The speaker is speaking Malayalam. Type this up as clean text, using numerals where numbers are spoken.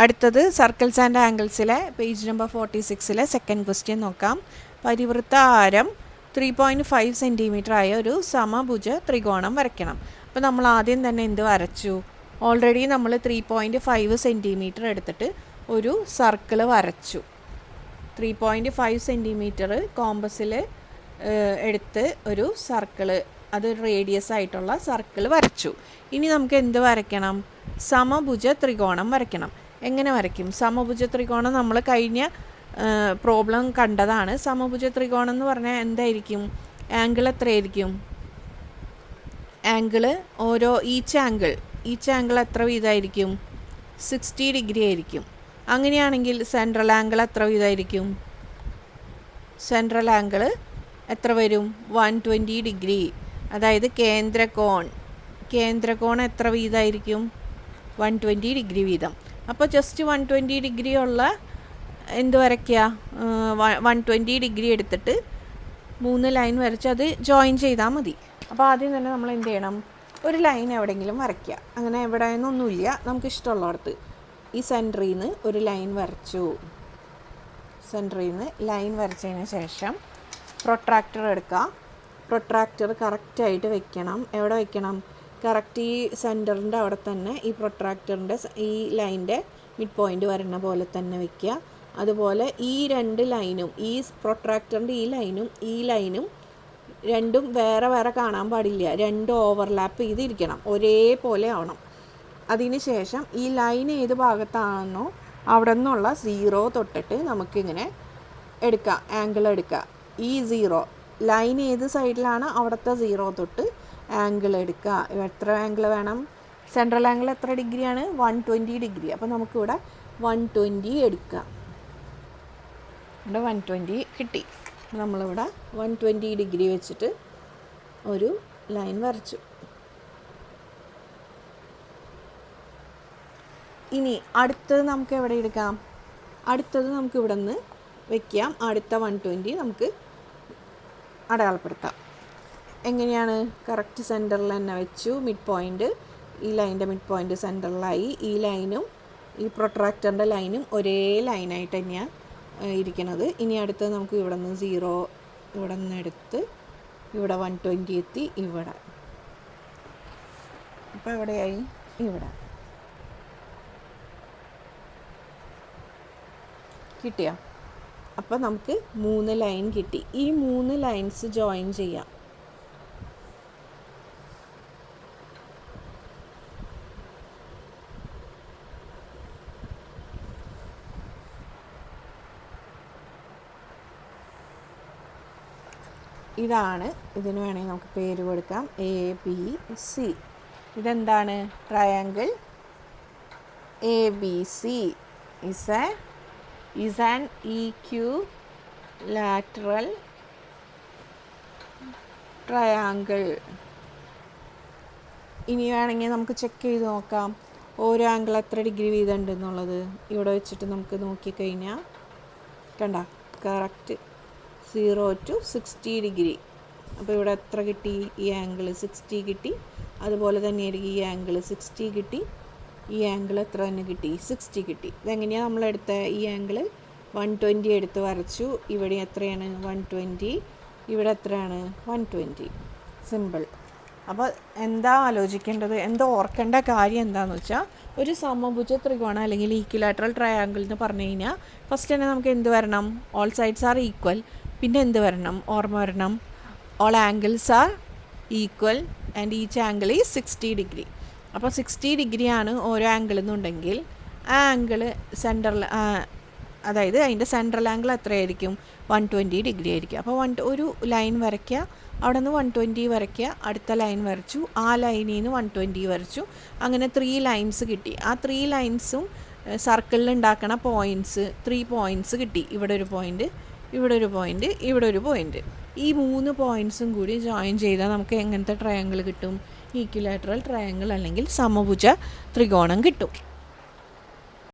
അടുത്തത് സർക്കിൾസ് ആൻഡ് ആംഗിൾസിലെ പേജ് നമ്പർ 46 സെക്കൻഡ് ക്വസ്റ്റ്യൻ നോക്കാം. പരിവൃത്ത ആരം 3.5 സെൻറ്റിമീറ്റർ ആയ ഒരു സമഭുജ ത്രികോണം വരയ്ക്കണം. അപ്പോൾ നമ്മൾ ആദ്യം തന്നെ എന്ത് വരച്ചു? ഓൾറെഡി നമ്മൾ 3.5 സെൻറ്റിമീറ്റർ എടുത്തിട്ട് ഒരു സർക്കിൾ വരച്ചു. 3.5 സെൻറ്റിമീറ്റർ കോമ്പസിൽ എടുത്ത് ഒരു സർക്കിള്, അത് റേഡിയസ് ആയിട്ടുള്ള സർക്കിൾ വരച്ചു. ഇനി നമുക്ക് എന്ത് വരയ്ക്കണം? സമഭുജ ത്രികോണം വരയ്ക്കണം. എങ്ങനെ വരയ്ക്കും? സമഭുജ ത്രികോണം നമ്മൾ കഴിഞ്ഞ പ്രോബ്ലം കണ്ടതാണ്. സമഭുജ ത്രികോണം എന്ന് പറഞ്ഞാൽ എന്തായിരിക്കും? ആംഗിൾ എത്രയായിരിക്കും? ആംഗിൾ ഓരോ ഈച്ച് ആംഗിൾ എത്ര വീതമായിരിക്കും? 60 ഡിഗ്രി ആയിരിക്കും. അങ്ങനെയാണെങ്കിൽ സെൻട്രൽ ആംഗിൾ എത്ര വീതമായിരിക്കും? സെൻട്രൽ ആംഗിൾ എത്ര വരും? 120 ഡിഗ്രി. അതായത് കേന്ദ്രകോൺ എത്ര വീതമായിരിക്കും? 120 ഡിഗ്രി വീതം. അപ്പോൾ ജസ്റ്റ് 120 ഡിഗ്രി ഉള്ള എന്ത് വരയ്ക്കുക? 120 ഡിഗ്രി എടുത്തിട്ട് 3 ലൈൻ വരച്ച് അത് ജോയിൻ ചെയ്താൽ മതി. അപ്പോൾ ആദ്യം തന്നെ നമ്മൾ എന്ത് ചെയ്യണം? ഒരു ലൈൻ എവിടെയെങ്കിലും വരയ്ക്കുക. അങ്ങനെ എവിടെ നിന്നൊന്നുമില്ല, നമുക്ക് ഇഷ്ടമുള്ളിടത്ത്. ഈ സെൻറ്ററിൽ നിന്ന് ഒരു ലൈൻ വരച്ചു. സെൻറ്ററിൽ നിന്ന് ലൈൻ വരച്ചതിന് ശേഷം പ്രൊട്രാക്ടർ എടുക്കുക. പ്രൊട്രാക്ടർ കറക്റ്റായിട്ട് വെക്കണം. എവിടെ വെക്കണം? കറക്റ്റ് ഈ സെൻറ്ററിൻ്റെ അവിടെ തന്നെ ഈ പ്രൊട്രാക്ടറിൻ്റെ ഈ ലൈൻ്റെ മിഡ് പോയിൻ്റ് വരുന്ന പോലെ തന്നെ വെക്കുക. അതുപോലെ ഈ രണ്ട് ലൈനും, ഈ പ്രൊട്രാക്ടറിൻ്റെ ഈ ലൈനും രണ്ടും വേറെ വേറെ കാണാൻ പാടില്ല. രണ്ടും ഓവർലാപ്പ് ചെയ്തിരിക്കണം, ഒരേപോലെ ആവണം. അതിന് ശേഷം ഈ ലൈൻ ഏത് ഭാഗത്താണെന്നോ അവിടെ നിന്നുള്ള 0 തൊട്ടിട്ട് നമുക്കിങ്ങനെ എടുക്കാം, ആംഗിൾ എടുക്കുക. ഈ 0 ലൈൻ ഏത് സൈഡിലാണ് അവിടുത്തെ 0 തൊട്ട് ആംഗിൾ എടുക്കുക. എത്ര ആംഗിൾ വേണം? സെൻട്രൽ ആംഗിൾ എത്ര ഡിഗ്രിയാണ്? 120 ഡിഗ്രി. അപ്പോൾ നമുക്കിവിടെ 120 എടുക്കുക. ഇവിടെ 120 കിട്ടി. നമ്മളിവിടെ 120 ഡിഗ്രി വെച്ചിട്ട് ഒരു ലൈൻ വരച്ചു. ഇനി അടുത്തത് നമുക്ക് എവിടെ എടുക്കാം? അടുത്തത് നമുക്ക് ഇവിടെ നിന്ന് വയ്ക്കാം. അടുത്ത 120 നമുക്ക് അടയാളപ്പെടുത്താം. എങ്ങനെയാണ്? കറക്റ്റ് സെൻറ്ററിൽ തന്നെ വെച്ചു. മിഡ് പോയിൻ്റ്, ഈ ലൈൻ്റെ മിഡ് പോയിൻ്റ് സെൻറ്ററിലായി. ഈ ലൈനും ഈ പ്രൊട്രാക്ടറിൻ്റെ ലൈനും ഒരേ ലൈനായിട്ട് തന്നെയാണ് ഇരിക്കുന്നത്. ഇനി അടുത്ത് നമുക്ക് ഇവിടെ നിന്ന് 0 ഇവിടെ നിന്ന് എടുത്ത് ഇവിടെ 120 എത്തി ഇവിടെ. അപ്പോൾ എവിടെയായി? ഇവിടെ. കിട്ടിയോ? അപ്പോൾ നമുക്ക് 3 ലൈൻ കിട്ടി. ഈ 3 ലൈൻസ് ജോയിൻ ചെയ്യാം. ഇതാണ്. ഇതിന് വേണമെങ്കിൽ നമുക്ക് പേര് കൊടുക്കാം ABC. ഇതെന്താണ്? Triangle ABC is an equilateral triangle. ഇനി വേണമെങ്കിൽ നമുക്ക് ചെക്ക് ചെയ്ത് നോക്കാം ഓരോ ആംഗിൾ എത്ര ഡിഗ്രി വീതം ഉണ്ടെന്നുള്ളത്. ഇവിടെ വെച്ചിട്ട് നമുക്ക് നോക്കിക്കഴിഞ്ഞാൽ കണ്ട കറക്റ്റ് 0 to 60 ഡിഗ്രി. അപ്പോൾ ഇവിടെ എത്ര കിട്ടി? ഈ ആംഗിൾ 60 കിട്ടി. അതുപോലെ തന്നെ ആയിരിക്കും ഈ ആംഗിൾ 60 കിട്ടി. ഈ ആംഗിൾ എത്ര തന്നെ കിട്ടി? 60 കിട്ടി. ഇതെങ്ങനെയാണ് നമ്മളെടുത്ത? ഈ ആംഗിൾ 120 എടുത്ത് വരച്ചു. ഇവിടെ എത്രയാണ്? 120. ഇവിടെ എത്രയാണ്? 120. സിമ്പിൾ. അപ്പോൾ എന്താ ആലോചിക്കേണ്ടത്? എന്താ ഓർക്കേണ്ട കാര്യം എന്താണെന്ന് വെച്ചാൽ, ഒരു സമഭുജ ത്രികോണം അല്ലെങ്കിൽ ഈക്വിലാറ്ററൽ ട്രയാങ്കിൾ എന്ന് പറഞ്ഞു കഴിഞ്ഞാൽ ഫസ്റ്റ് തന്നെ നമുക്ക് എന്ത് വരണം? All sides are equal. പിന്നെ എന്ത് വരണം? ഓർമ്മ വരണം, all angles are equal and each angle is 60 degree. അപ്പോൾ 60 ഡിഗ്രിയാണ് ഓരോ ആംഗിൾ എന്നുണ്ടെങ്കിൽ ആ ആംഗിൾ സെൻട്രൽ, അതായത് അതിൻ്റെ സെൻട്രൽ ആംഗിൾ എത്രയായിരിക്കും? 120 ഡിഗ്രി ആയിരിക്കും. അപ്പോൾ ഒരു ലൈൻ വരയ്ക്കുക, അവിടെ നിന്ന് 120 വരയ്ക്കുക, അടുത്ത ലൈൻ വരച്ചു, ആ ലൈനിൽ നിന്ന് 120 വരച്ചു. അങ്ങനെ 3 ലൈൻസ് കിട്ടി. ആ 3 ലൈൻസും സർക്കിളിൽ ഉണ്ടാക്കണ പോയിൻറ്റ്സ് 3 പോയിൻറ്റ്സ് കിട്ടി. ഇവിടെ ഒരു പോയിൻറ്റ്, ഇവിടെ ഒരു പോയിൻറ്റ്, ഇവിടെ ഒരു പോയിൻറ്റ്. ഈ 3 പോയിൻറ്റ്സും കൂടി ജോയിൻ ചെയ്താൽ നമുക്ക് എങ്ങനത്തെ ട്രയാങ്കിൾ കിട്ടും? ഈക്വിലാറ്ററൽ ട്രയാങ്കിൾ അല്ലെങ്കിൽ സമഭുജ ത്രികോണം കിട്ടും.